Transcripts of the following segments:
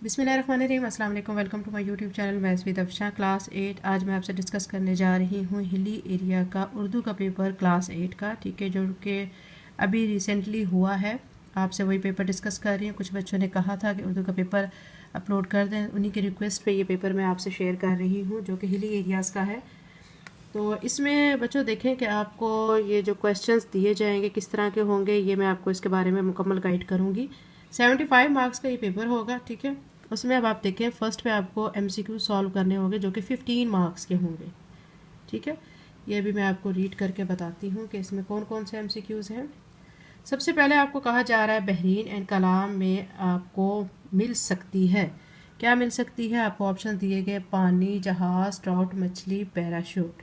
बिस्मिल्लाहिर्रहमानिर्रहीम, अस्सलाम वालेकुम। Welcome to my YouTube channel maths with Afsha class 8। आज मैं आपसे डिस्कस करने जा रही हूँ हिली एरिया का उर्दू का पेपर क्लास 8 का, ठीक है, जो कि अभी रिसेंटली हुआ है। आपसे वही पेपर डिस्कस कर रही हूँ। कुछ बच्चों ने कहा था कि उर्दू का पेपर अपलोड कर दें, उन्हीं की रिक्वेस्ट पे ये पेपर मैं आपसे शेयर कर रही हूँ, जो कि हिली एरियाज़ का है। तो इसमें बच्चों देखें कि आपको ये जो क्वेश्चंस दिए जाएंगे किस तरह के होंगे, ये मैं आपको इसके बारे में मुकम्मल गाइड करूँगी। 75 मार्क्स का ये पेपर होगा, ठीक है। उसमें अब आप देखें, फर्स्ट पे आपको एमसीक्यू सॉल्व करने होंगे जो कि 15 मार्क्स के होंगे, ठीक है। ये भी मैं आपको रीड करके बताती हूँ कि इसमें कौन कौन से एमसीक्यूज़ हैं। सबसे पहले आपको कहा जा रहा है बहरीन एंड कलाम में आपको मिल सकती है, क्या मिल सकती है। आपको ऑप्शन दिए गए पानी, जहाज़, ट्राउट मछली, पैराशूट।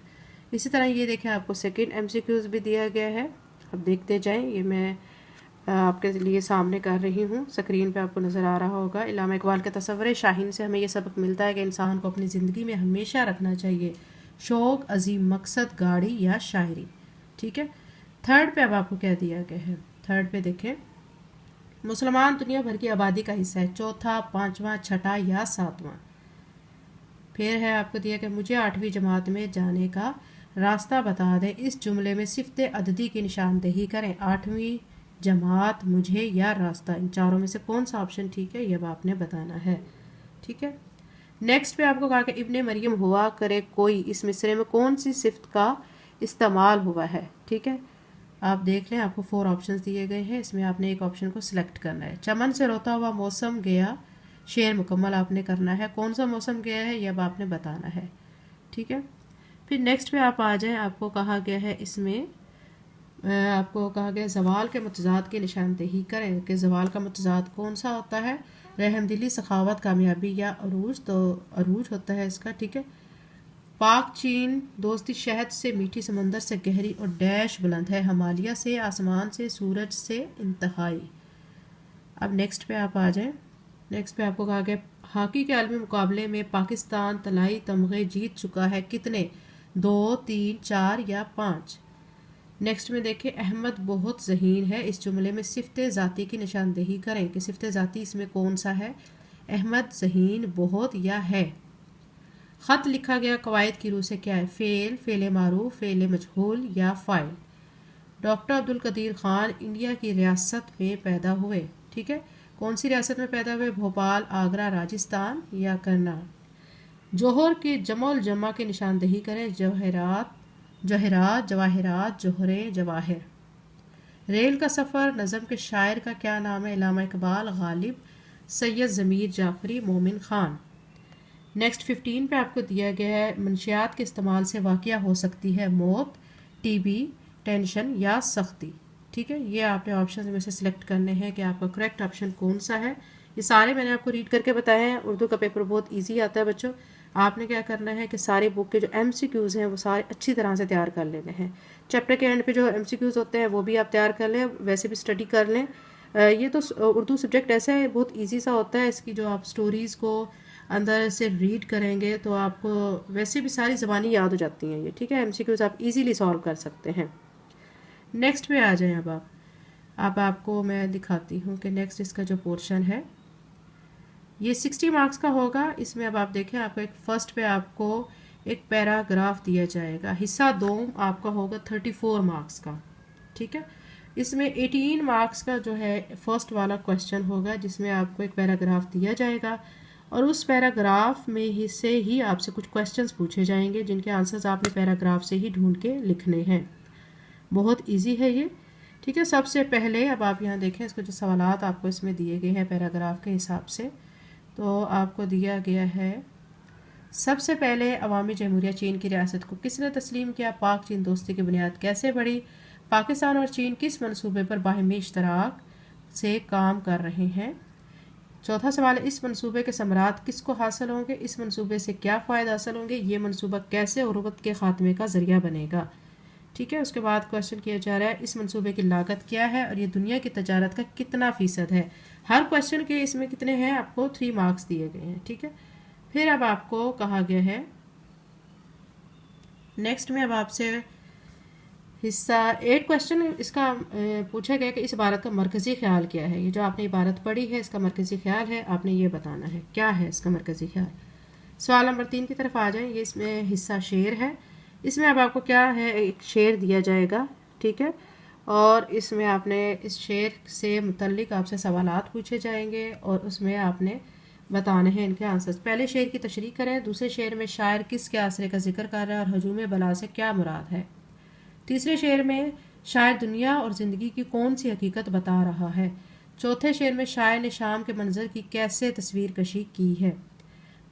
इसी तरह ये देखें, आपको सेकंड एमसीक्यूज़ भी दिया गया है। अब देखते जाएं, ये मैं आपके लिए सामने कर रही हूँ, स्क्रीन पे आपको नज़र आ रहा होगा। इल्लामा इकबाल के तसव्वुर शाहीन से हमें यह सबक मिलता है कि इंसान को अपनी ज़िंदगी में हमेशा रखना चाहिए शौक़, अजीम मकसद, गाड़ी या शायरी, ठीक है। थर्ड पे अब आपको क्या दिया गया है। थर्ड पे देखें, मुसलमान दुनिया भर की आबादी का हिस्सा है, चौथा, पाँचवा, छठा या सातवां। फिर है आपको दिया कि मुझे 8वीं जमात में जाने का रास्ता बता दें, इस जुमले में सिफ्त अददी की निशानदेही करें। 8वीं जमात, मुझे या रास्ता, इन चारों में से कौन सा ऑप्शन ठीक है, ये अब आपने बताना है, ठीक है। नेक्स्ट पे आपको कहा कि इब्ने मरियम हुआ करे कोई, इस मिसरे में कौन सी सिफ्त का इस्तेमाल हुआ है, ठीक है। आप देख लें, आपको 4 ऑप्शंस दिए गए हैं, इसमें आपने एक ऑप्शन को सिलेक्ट करना है। चमन से रोता हुआ मौसम गया, शेर मुकम्मल आपने करना है। कौन सा मौसम गया है ये अब आपने बताना है, ठीक है। फिर नेक्स्ट पे आप आ जाएं, आपको कहा गया है इसमें आपको कहा गया ज़वाल के मुतज़ाद की निशानदेही करें कि ज़वाल का मुतज़ाद कौन सा होता है। रहमदिली, सखावत, कामयाबी या अरूज, तो अरूज होता है इसका, ठीक है। पाक चीन दोस्ती शहद से, मीठी समंदर से, गहरी और डैश बुलंद है, हिमालय से, आसमान से, सूरज से, इंतहाई। अब नेक्स्ट पे आप आ जाएं। नेक्स्ट पे आपको कहा गया हॉकी के आलमी मुकाबले में पाकिस्तान तलाई तमगे जीत चुका है कितने, 2, 3, 4 या 5। नेक्स्ट में देखें, अहमद बहुत ज़हीन है, इस जुमले में सिफ्त ज़ाती की निशानदेही करें कि सिफ्त ज़ाती इसमें कौन सा है, अहमद, ज़हीन, बहुत या है। ख़त लिखा गया कवायद की रूह से क्या है, फ़ेल, फ़ेल मारूफ, फ़ेल मजहूल या फ़ाइल। डॉक्टर अब्दुल कदीर ख़ान इंडिया की रियासत में पैदा हुए, ठीक है। कौन सी रियासत में पैदा हुए, भोपाल, आगरा, राजस्थान या करनाल। जौहर की जमोल जमा की निशानदेही करें, जवाहरात, जवाहरात, जवाहरात, जोहरे, जवाहिर। रेल का सफ़र नज़म के शायर का क्या नाम है, इल्लामा इकबाल, गालिब, सैयद ज़मीर जाफरी, मोमिन ख़ान। नेक्स्ट 15 पे आपको दिया गया है मंशियात के इस्तेमाल से वाक़या हो सकती है मौत, टीबी, टेंशन या सख्ती, ठीक है। ये आपने ऑप्शन में से सिलेक्ट करने हैं कि आपका करेक्ट ऑप्शन कौन सा है। ये सारे मैंने आपको रीड करके बताए हैं। उर्दू का पेपर बहुत इजी आता है बच्चों। आपने क्या करना है कि सारे बुक के जो एमसीक्यूज़ हैं वो सारे अच्छी तरह से तैयार कर लेने हैं। चैप्टर के एंड पे जो एमसीक्यूज़ होते हैं वो भी आप तैयार कर लें, वैसे भी स्टडी कर लें। ये तो उर्दू सब्जेक्ट ऐसा है, बहुत ईजी सा होता है। इसकी जो आप स्टोरीज़ को अंदर से रीड करेंगे तो आपको वैसे भी सारी ज़बानी याद हो जाती हैं ये, ठीक है। एमसीक्यूज़ आप इजीली सॉल्व कर सकते हैं। नेक्स्ट पे आ जाएं। अब आपको मैं दिखाती हूँ कि नेक्स्ट इसका जो पोर्शन है ये 60 मार्क्स का होगा। इसमें अब आप देखें, आपको एक फर्स्ट पे आपको एक पैराग्राफ दिया जाएगा, हिस्सा 2 आपका होगा 34 मार्क्स का, ठीक है। इसमें 18 मार्क्स का जो है फर्स्ट वाला क्वेश्चन होगा, जिसमें आपको एक पैराग्राफ दिया जाएगा और उस पैराग्राफ में से ही आपसे कुछ क्वेश्चंस पूछे जाएंगे, जिनके आंसर्स आपने पैराग्राफ से ही ढूंढ के लिखने हैं। बहुत इजी है ये, ठीक है। सबसे पहले अब आप यहाँ देखें, इसको जो सवालात आपको इसमें दिए गए हैं पैराग्राफ के हिसाब से, तो आपको दिया गया है सबसे पहले अवामी जमहूरिया चीन की रियासत को किसने तस्लीम किया, पाक चीन दोस्ती की बुनियाद कैसे बढ़ी, पाकिस्तान और चीन किस मनसूबे पर बाहिमी इश्तराक से काम कर रहे हैं। चौथा सवाल है, इस मनसूबे के समरात किसको हासिल होंगे, इस मनसूबे से क्या फ़ायदा हासिल होंगे, ये मनसूबा कैसे गुर्बत के ख़ात्मे का ज़रिया बनेगा, ठीक है। उसके बाद क्वेश्चन किया जा रहा है, इस मनसूबे की लागत क्या है और ये दुनिया की तजारत का कितना फ़ीसद है। हर क्वेश्चन के इसमें कितने हैं, आपको 3 मार्क्स दिए गए हैं, ठीक है। फिर अब आपको कहा गया है नेक्स्ट में, अब आपसे हिस्सा 8 क्वेश्चन इसका पूछा गया कि इस इबारत का मरकज़ी ख्याल क्या है। ये जो आपने इबारत पढ़ी है इसका मरकज़ी ख्याल है, आपने ये बताना है क्या है इसका मरकज़ी ख्याल। सवाल नंबर 3 की तरफ आ जाएं। ये इसमें हिस्सा शेर है। इसमें अब आपको क्या है, एक शेर दिया जाएगा, ठीक है, और इसमें आपने इस शेर से मुतल्लिक आपसे सवालात पूछे जाएंगे और उसमें आपने बताने हैं इनके आंसर्स। पहले शेर की तशरीह करें। दूसरे शेर में शायर किसके आसरे का जिक्र कर रहा है और हजूम बला से क्या मुराद है। तीसरे शेर में शायर दुनिया और ज़िंदगी की कौन सी हकीकत बता रहा है। चौथे शेर में शायर ने शाम के मंजर की कैसे तस्वीर कशी की है।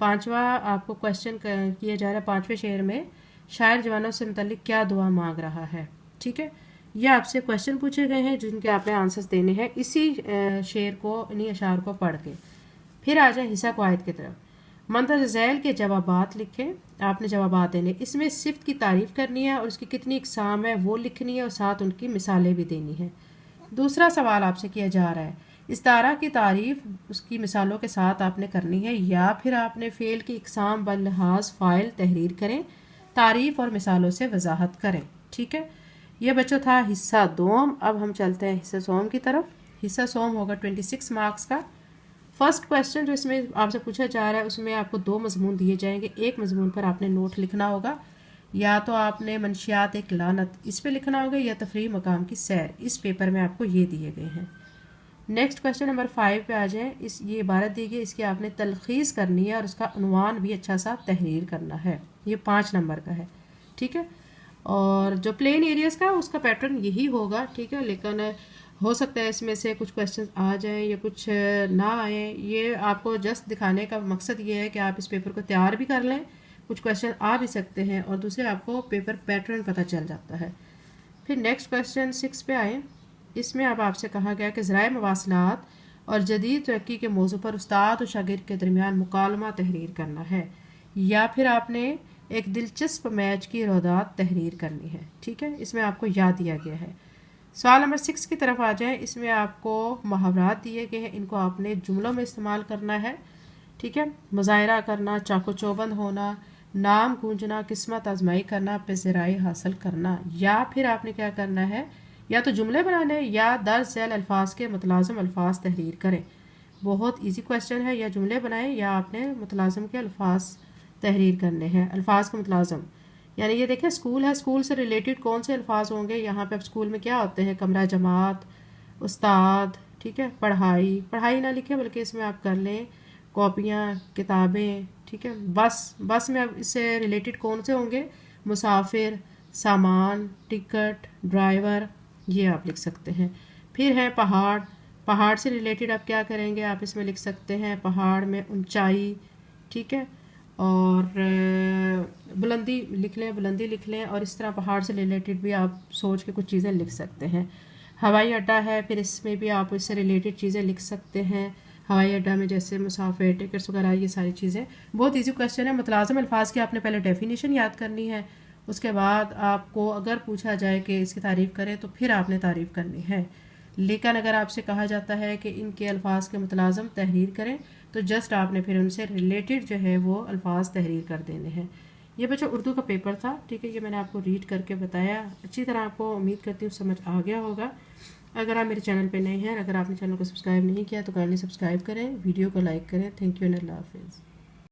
पांचवा आपको क्वेश्चन किया जा रहा है, पांचवें शेर में शायर जवानों से मुतल्लिक क्या दुआ मांग रहा है। ठीक है, ये आपसे क्वेश्चन पूछे गए हैं जिनके आपने आंसर्स देने हैं इसी शेर को, इन्हीं अशार को पढ़ के। फिर आ जाए हिस्सा क़वायद की तरफ। मंतज़ ज़ैल के जवाबात लिखें, आपने जवाबात देने। इसमें सिफ्त की तारीफ़ करनी है और उसकी कितनी इकसाम है वो लिखनी है और साथ उनकी मिसालें भी देनी है। दूसरा सवाल आपसे किया जा रहा है, इस्तारा की तारीफ़ उसकी मिसालों के साथ आपने करनी है या फिर आपने फ़ेल की इकसाम बलिहाज फ़ाइल तहरीर करें, तारीफ़ और मिसालों से वजाहत करें। ठीक है, यह बच्चों था हिस्सा दोम। अब हम चलते हैं हिस्सा सोम की तरफ। हिस्सा सोम होगा 26 मार्क्स का। फर्स्ट क्वेश्चन जो इसमें आपसे पूछा जा रहा है उसमें आपको 2 मजमून दिए जाएंगे। एक मजमून पर आपने नोट लिखना होगा, या तो आपने मंशियात एक लानत इस पे लिखना होगा या तफरी मकाम की सैर। इस पेपर में आपको ये दिए गए हैं। नेक्स्ट क्वेश्चन नंबर 5 पे आ जाएं। ये इबारत दी गई, इसकी आपने तलखीस करनी है और उसका उन्वान भी अच्छा सा तहरीर करना है। ये 5 नंबर का है, ठीक है। और जो प्लेन एरियाज़ का उसका पैटर्न यही होगा, ठीक है, लेकिन हो सकता है इसमें से कुछ क्वेश्चन आ जाएं या कुछ ना आए। ये आपको जस्ट दिखाने का मकसद ये है कि आप इस पेपर को तैयार भी कर लें, कुछ क्वेश्चन आ भी सकते हैं और दूसरे आपको पेपर पैटर्न पता चल जाता है। फिर नेक्स्ट क्वेश्चन 6 पे आए। इसमें अब आपसे कहा गया कि ज़राए मवासलात और जदीद तरक्की के मौजू पर उस्ताद और शागिर्द के दरमियान मुकालमा तहरीर करना है, या फिर आपने एक दिलचस्प मैच की रोदात तहरीर करनी है। ठीक है, इसमें आपको याद दिया गया है। सवाल नंबर 6 की तरफ आ जाएं। इसमें आपको मुहावरात दिए गए हैं, इनको आपने जुमलों में इस्तेमाल करना है। ठीक है, मुजाहरा करना, चाको चौबंद होना, नाम गूंजना, किस्मत आजमाई करना, पेशराई हासिल करना, या फिर आपने क्या करना है, या तो जुमले बनाने या दर्ज झैल अल्फाज के मुतलाज़िम अल्फाज तहरीर करें। बहुत ईजी क्वेश्चन है, या जुमले बनाएं या आपने मुतलाज़िम के अल्फाज तहरीर करने हैं। अल्फाज के मुतलाज़िम यानी ये देखें स्कूल है, स्कूल से रिलेटेड कौन से अल्फाज होंगे। यहाँ पे अब स्कूल में क्या होते हैं, कमरा, जमात, उस्ताद, ठीक है, पढ़ाई। पढ़ाई ना लिखें बल्कि इसमें आप कर लें कॉपियाँ, किताबें, ठीक है। बस में अब इससे रिलेटेड कौन से होंगे, मुसाफिर, सामान, टिकट, ड्राइवर, ये आप लिख सकते हैं। फिर है पहाड़, पहाड़ से रिलेटेड आप क्या करेंगे, आप इसमें लिख सकते हैं पहाड़ में ऊंचाई, ठीक है, और बुलंदी लिख लें, बुलंदी लिख लें। और इस तरह पहाड़ से रिलेटेड भी आप सोच के कुछ चीज़ें लिख सकते हैं। हवाई अड्डा है, फिर इसमें भी आप इससे रिलेटेड चीज़ें लिख सकते हैं। हवाई अड्डा में जैसे मुसाफिर, टिकट्स वगैरह, ये सारी चीज़ें। बहुत ईजी क्वेश्चन है। मुतलाज़िम अल्फाज की आपने पहले डेफिनेशन याद करनी है, उसके बाद आपको अगर पूछा जाए कि इसकी तारीफ़ करें तो फिर आपने तारीफ़ करनी है। लेकिन अगर आपसे कहा जाता है कि इनके अल्फाज के मुतलाज़िम तहरीर करें तो जस्ट आपने फिर उनसे रिलेटेड जो है वो अल्फाज तहरीर कर देने हैं। ये बच्चों उर्दू का पेपर था, ठीक है, ये मैंने आपको रीड करके बताया। अच्छी तरह आपको उम्मीद करती हूँ समझ आ गया होगा। अगर आप मेरे चैनल पे नए हैं, अगर आपने चैनल को सब्सक्राइब नहीं किया तो काइंडली सब्सक्राइब करें, वीडियो को लाइक करें। थैंक यू एंड अल्लाह हाफिज़।